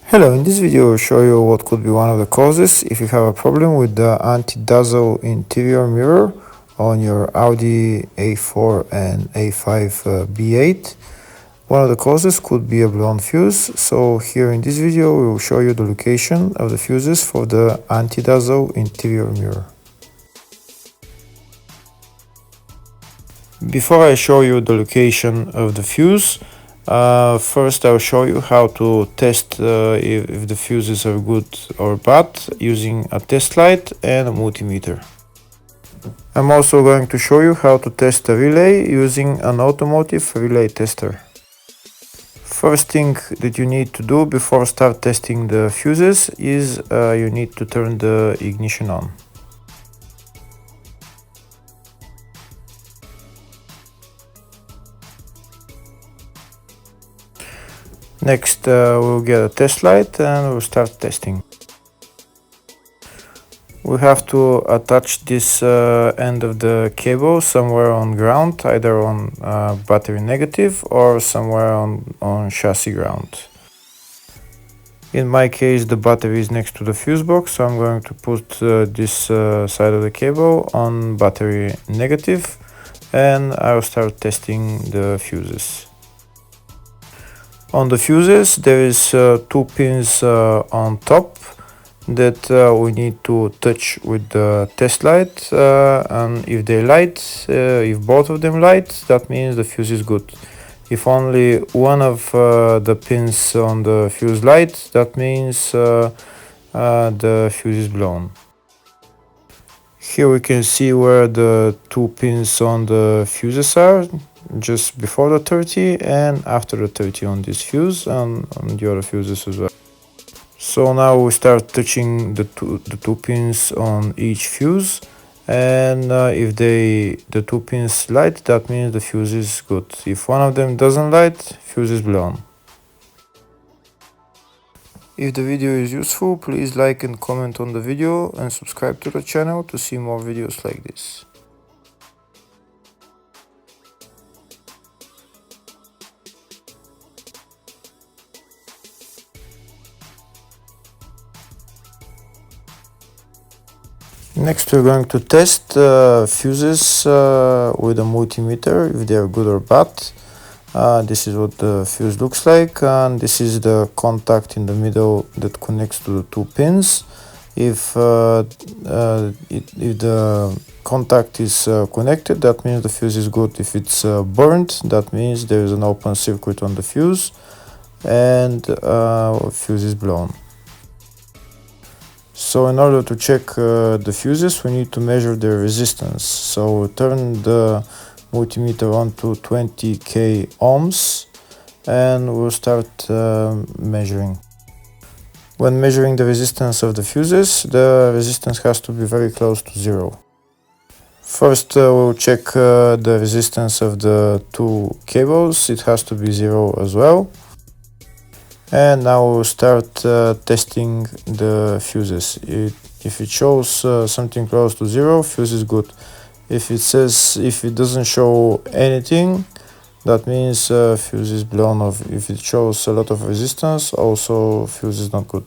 Hello, in this video I'll show you what could be one of the causes if you have a problem with the anti-dazzle interior mirror on your Audi A4 and A5 B8. One of the causes could be a blown fuse, so here in this video we will show you the location of the fuses for the anti-dazzle interior mirror. Before I show you the location of the fuse, first I'll show you how to test if the fuses are good or bad using a test light and a multimeter. I'm also going to show you how to test a relay using an automotive relay tester. First thing that you need to do before start testing the fuses is you need to turn the ignition on. Next we'll get a test light and we'll start testing. We have to attach this end of the cable somewhere on ground, either on battery negative or somewhere on chassis ground. In my case the battery is next to the fuse box, so I'm going to put this side of the cable on battery negative and I'll start testing the fuses. On the fuses there is two pins on top that we need to touch with the test light, and if they light, if both of them light, that means the fuse is good. If only one of the pins on the fuse light, that means the fuse is blown. Here we can see where the two pins on the fuses are, just before the 30 and after the 30 on this fuse and on the other fuses as well. So now we start touching the two pins on each fuse, and if the two pins light, that means the fuse is good. If one of them doesn't light, fuse is blown. If the video is useful, please like and comment on the video and subscribe to the channel to see more videos like this. Next we're going to test fuses with a multimeter, if they are good or bad. This is what the fuse looks like, and this is the contact in the middle that connects to the two pins. If the contact is connected, that means the fuse is good. If it's burnt, that means there is an open circuit on the fuse and fuse is blown. So in order to check the fuses, we need to measure their resistance. So we turn the multimeter on to 20k ohms and we'll start measuring. When measuring the resistance of the fuses, the resistance has to be very close to zero. First we'll check the resistance of the two cables. It has to be zero as well. And now we'll start testing the fuses. If it shows something close to zero, fuse is good. If it doesn't show anything, that means fuse is blown off. If it shows a lot of resistance, also fuse is not good.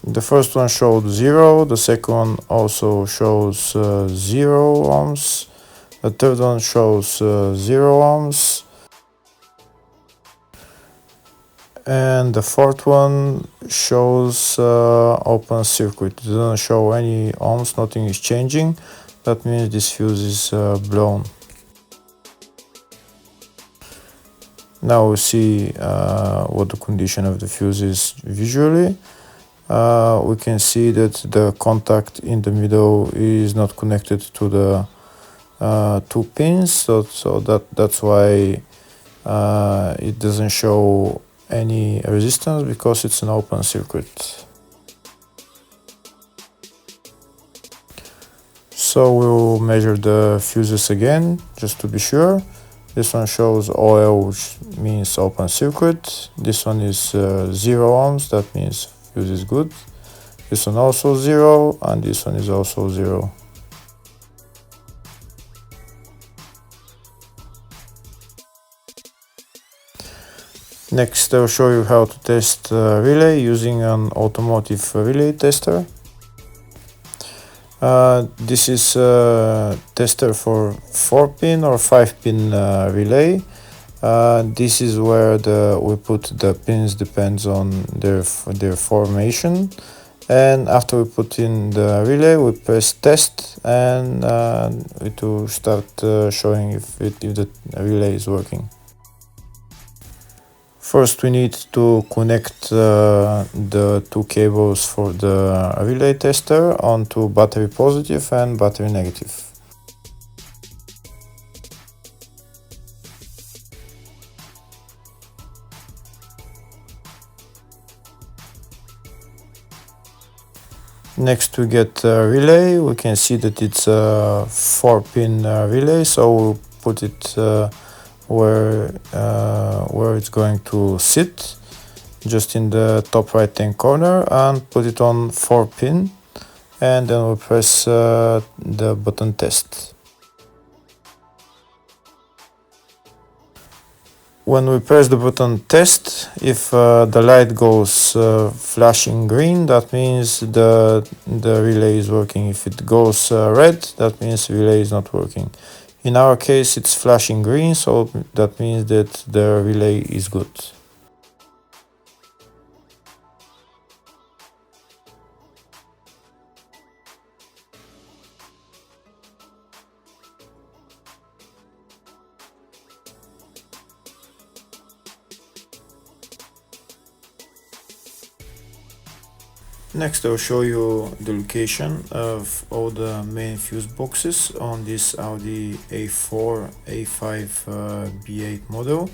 The first one showed zero, the second one also shows 0 ohms, the third one shows 0 ohms, and the fourth one shows open circuit. It doesn't show any ohms, nothing is changing. That means this fuse is blown. Now we see what the condition of the fuse is visually. We can see that the contact in the middle is not connected to the two pins, so that's why it doesn't show any resistance, because it's an open circuit. So we'll measure the fuses again just to be sure. This one shows OL, which means open circuit. This one is 0 ohms, that means fuse is good. This one also 0, and this one is also 0. Next, I'll show you how to test relay using an automotive relay tester. This is a tester for 4-pin or 5-pin relay. This is where we put the pins, depends on their formation. And after we put in the relay, we press test, and it will start showing if the relay is working. First, we need to connect the two cables for the relay tester onto battery positive and battery negative. Next, we get a relay. We can see that it's a 4-pin relay, so we'll put it where it's going to sit, just in the top right hand corner, and put it on 4-pin, and then we'll press the button test. When we press the button test, if the light goes flashing green, that means the relay is working. If it goes red, that means the relay is not working. In our case, it's flashing green, so that means that the relay is good. Next, I'll show you the location of all the main fuse boxes on this Audi A4 A5 B8 model.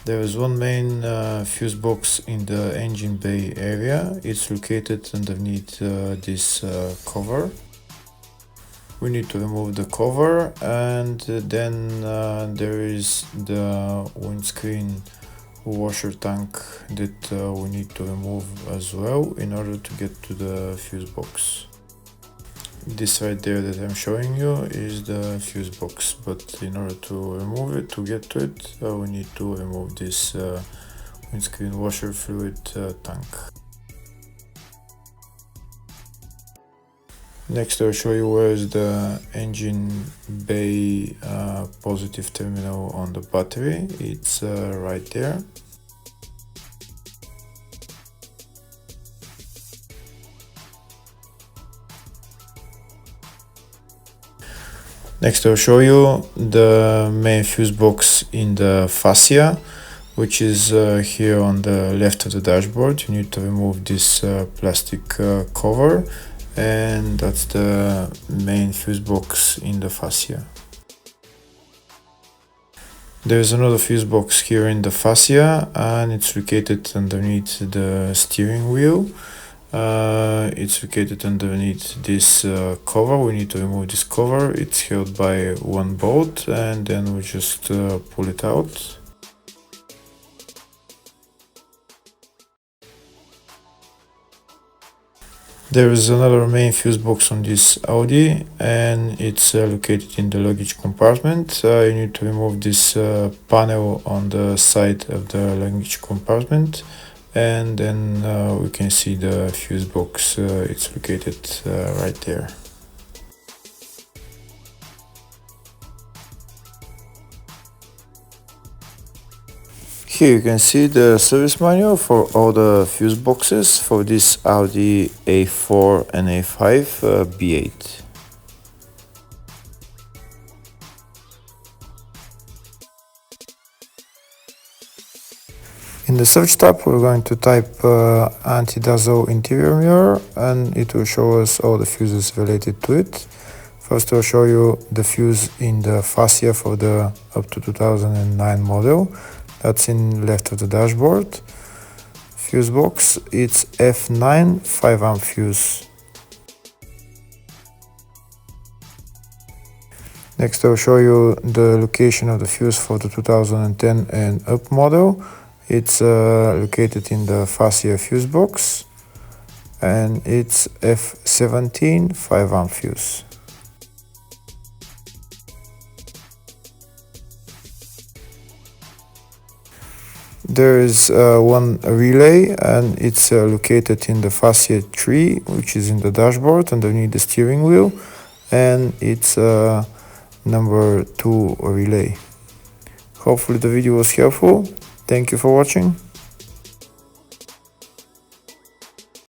There is one main fuse box in the engine bay area. It's located underneath this cover. We need to remove the cover, and then there is the windscreen washer tank that we need to remove as well in order to get to the fuse box. This right there that I'm showing you is the fuse box, but in order to remove it, to get to it, we need to remove this windscreen washer fluid tank. Next, I'll show you where is the engine bay positive terminal on the battery. It's right there. Next, I'll show you the main fuse box in the fascia, which is here on the left of the dashboard. You need to remove this plastic cover, and that's the main fuse box in the fascia. There's another fuse box here in the fascia, and it's located underneath the steering wheel. It's located underneath this cover. We need to remove this cover. It's held by one bolt, and then we just pull it out. There is another main fuse box on this Audi, and it's located in the luggage compartment. You need to remove this panel on the side of the luggage compartment, and then we can see the fuse box. It's located right there. Here you can see the service manual for all the fuse boxes for this Audi A4 and A5 B8. In the search tab, we're going to type Antidazzle interior mirror, and it will show us all the fuses related to it. First, I'll show you the fuse in the fascia for the up to 2009 model. That's in left of the dashboard. Fuse box, it's F9 5-amp fuse. Next, I'll show you the location of the fuse for the 2010 and up model. It's located in the fascia fuse box, and it's F17 5-amp fuse. There is one relay, and it's located in the fascia 3, which is in the dashboard underneath the steering wheel, and it's number 2 relay. Hopefully the video was helpful. Thank you for watching.